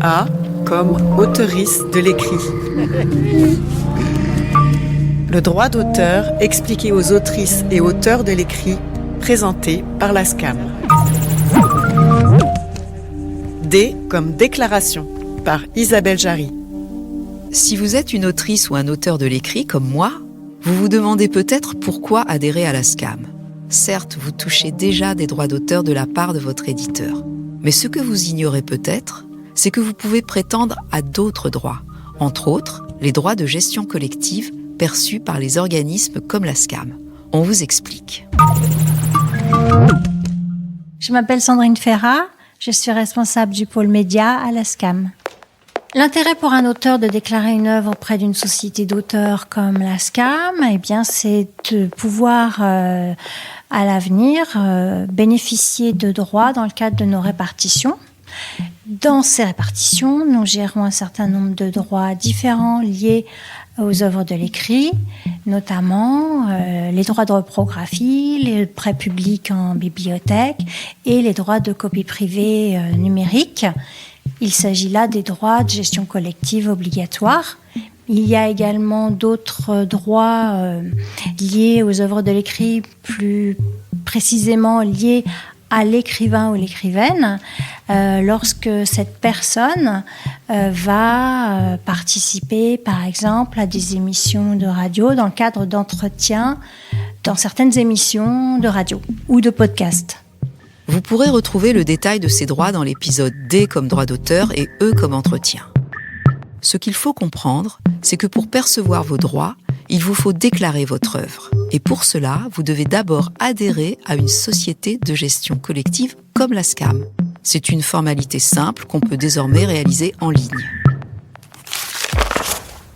A comme auteurice de l'écrit. Le droit d'auteur expliqué aux autrices et auteurs de l'écrit, présenté par la SCAM. D comme déclaration, par Isabelle Jarry. Si vous êtes une autrice ou un auteur de l'écrit comme moi, vous vous demandez peut-être pourquoi adhérer à la SCAM. Certes, vous touchez déjà des droits d'auteur de la part de votre éditeur. Mais ce que vous ignorez peut-être, c'est que vous pouvez prétendre à d'autres droits, entre autres les droits de gestion collective perçus par les organismes comme la SCAM. On vous explique. Je m'appelle Sandrine Ferrat, je suis responsable du pôle média à la SCAM. L'intérêt pour un auteur de déclarer une œuvre auprès d'une société d'auteurs comme la SCAM, c'est de pouvoir à l'avenir bénéficier de droits dans le cadre de nos répartitions. Dans ces répartitions, nous gérons un certain nombre de droits différents liés aux œuvres de l'écrit, notamment les droits de reprographie, les prêts publics en bibliothèque et les droits de copie privée numérique. Il s'agit là des droits de gestion collective obligatoires. Il y a également d'autres droits liés aux œuvres de l'écrit, plus précisément liés à l'écrivain ou l'écrivaine, lorsque cette personne va participer, par exemple, à des émissions de radio dans le cadre d'entretiens dans certaines émissions de radio ou de podcast. Vous pourrez retrouver le détail de ces droits dans l'épisode D comme droit d'auteur et E comme entretien. Ce qu'il faut comprendre, c'est que pour percevoir vos droits, il vous faut déclarer votre œuvre. Et pour cela, vous devez d'abord adhérer à une société de gestion collective comme la SCAM. C'est une formalité simple qu'on peut désormais réaliser en ligne.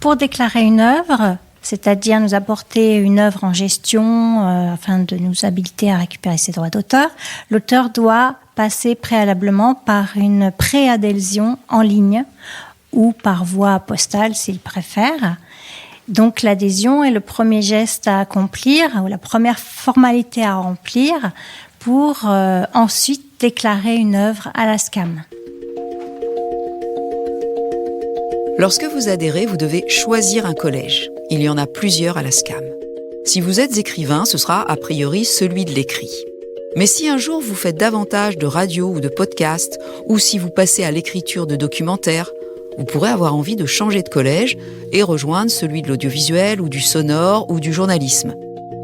Pour déclarer une œuvre, c'est-à-dire nous apporter une œuvre en gestion afin de nous habiliter à récupérer ses droits d'auteur, l'auteur doit passer préalablement par une préadhésion en ligne ou par voie postale s'il préfère. Donc l'adhésion est le premier geste à accomplir ou la première formalité à remplir pour ensuite déclarer une œuvre à la SCAM. Lorsque vous adhérez, vous devez choisir un collège. Il y en a plusieurs à la SCAM. Si vous êtes écrivain, ce sera a priori celui de l'écrit. Mais si un jour vous faites davantage de radio ou de podcast, ou si vous passez à l'écriture de documentaires, vous pourrez avoir envie de changer de collège et rejoindre celui de l'audiovisuel ou du sonore ou du journalisme.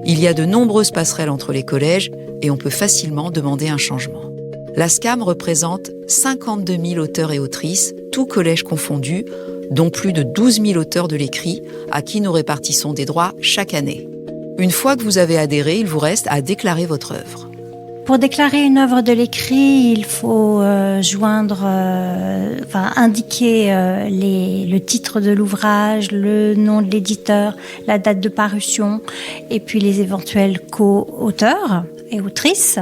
Il y a de nombreuses passerelles entre les collèges et on peut facilement demander un changement. La SCAM représente 52 000 auteurs et autrices, tous collèges confondus, dont plus de 12 000 auteurs de l'écrit à qui nous répartissons des droits chaque année. Une fois que vous avez adhéré, il vous reste à déclarer votre œuvre. Pour déclarer une œuvre de l'écrit, il faut indiquer le titre de l'ouvrage, le nom de l'éditeur, la date de parution et puis les éventuels co-auteurs et autrices.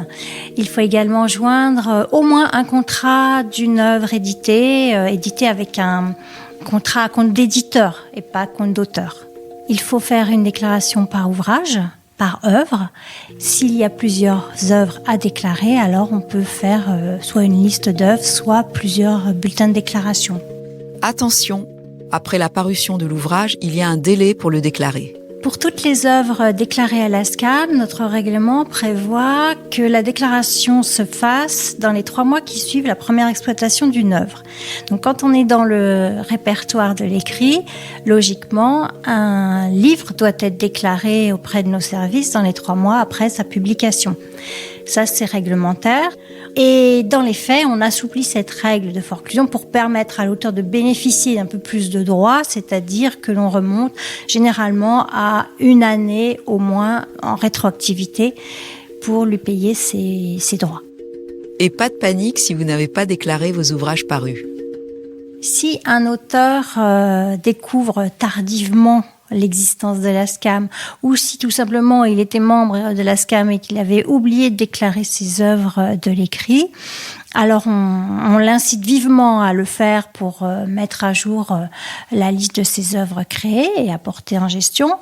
Il faut également joindre au moins un contrat d'une œuvre éditée avec un contrat à compte d'éditeur et pas à compte d'auteur. Il faut faire une déclaration par ouvrage, par œuvre. S'il y a plusieurs œuvres à déclarer, alors on peut faire soit une liste d'œuvres, soit plusieurs bulletins de déclaration. Attention, après la parution de l'ouvrage, il y a un délai pour le déclarer. Pour toutes les œuvres déclarées à la SCAM, notre règlement prévoit que la déclaration se fasse dans les 3 mois qui suivent la première exploitation d'une œuvre. Donc quand on est dans le répertoire de l'écrit, logiquement, un livre doit être déclaré auprès de nos services dans les 3 mois après sa publication. Ça, c'est réglementaire. Et dans les faits, on assouplit cette règle de forclusion pour permettre à l'auteur de bénéficier d'un peu plus de droits, c'est-à-dire que l'on remonte généralement à 1 année au moins en rétroactivité pour lui payer ses droits. Et pas de panique si vous n'avez pas déclaré vos ouvrages parus. Si un auteur découvre tardivement l'existence de la SCAM, ou si tout simplement il était membre de la SCAM et qu'il avait oublié de déclarer ses œuvres de l'écrit, alors on l'incite vivement à le faire pour mettre à jour la liste de ses œuvres créées et à porter en gestion.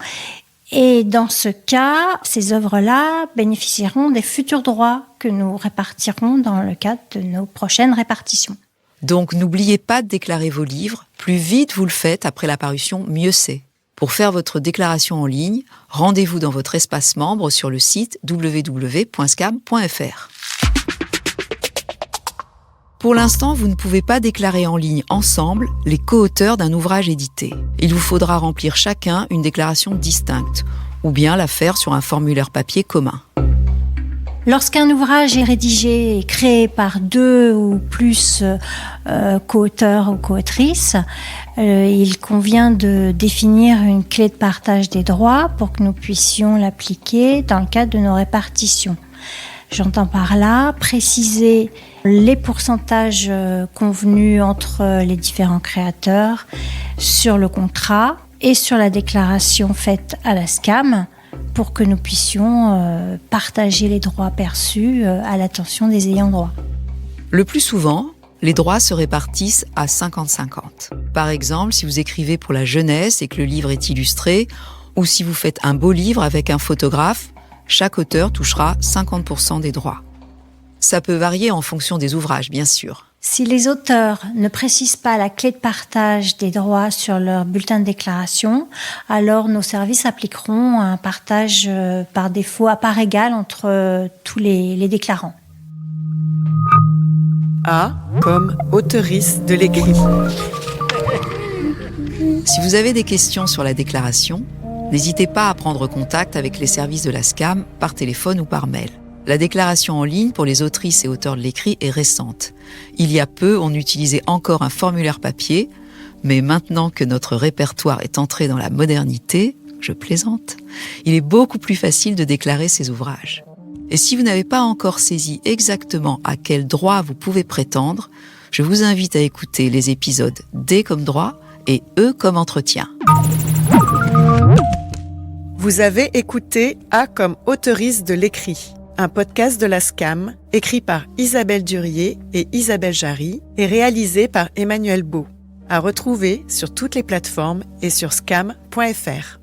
Et dans ce cas, ces œuvres-là bénéficieront des futurs droits que nous répartirons dans le cadre de nos prochaines répartitions. Donc n'oubliez pas de déclarer vos livres. Plus vite vous le faites après la parution, mieux c'est. Pour faire votre déclaration en ligne, rendez-vous dans votre espace membre sur le site www.scam.fr. Pour l'instant, vous ne pouvez pas déclarer en ligne ensemble les co-auteurs d'un ouvrage édité. Il vous faudra remplir chacun une déclaration distincte, ou bien la faire sur un formulaire papier commun. Lorsqu'un ouvrage est rédigé et créé par 2 ou plus co-auteurs ou co-autrices, il convient de définir une clé de partage des droits pour que nous puissions l'appliquer dans le cadre de nos répartitions. J'entends par là préciser les pourcentages convenus entre les différents créateurs sur le contrat et sur la déclaration faite à la SCAM pour que nous puissions partager les droits perçus à l'attention des ayants droit. Le plus souvent, les droits se répartissent à 50-50. Par exemple, si vous écrivez pour la jeunesse et que le livre est illustré, ou si vous faites un beau livre avec un photographe, chaque auteur touchera 50% des droits. Ça peut varier en fonction des ouvrages, bien sûr. Si les auteurs ne précisent pas la clé de partage des droits sur leur bulletin de déclaration, alors nos services appliqueront un partage par défaut à part égale entre tous les déclarants. A comme auteurice de l'écrit. Si vous avez des questions sur la déclaration, n'hésitez pas à prendre contact avec les services de la SCAM par téléphone ou par mail. La déclaration en ligne pour les autrices et auteurs de l'écrit est récente. Il y a peu, on utilisait encore un formulaire papier, mais maintenant que notre répertoire est entré dans la modernité, je plaisante, il est beaucoup plus facile de déclarer ses ouvrages. Et si vous n'avez pas encore saisi exactement à quel droit vous pouvez prétendre, je vous invite à écouter les épisodes D comme droit et E comme entretien. Vous avez écouté A comme auteurice de l'écrit, un podcast de la SCAM écrit par Isabelle Durier et Isabelle Jarry et réalisé par Emmanuel Beau, à retrouver sur toutes les plateformes et sur scam.fr.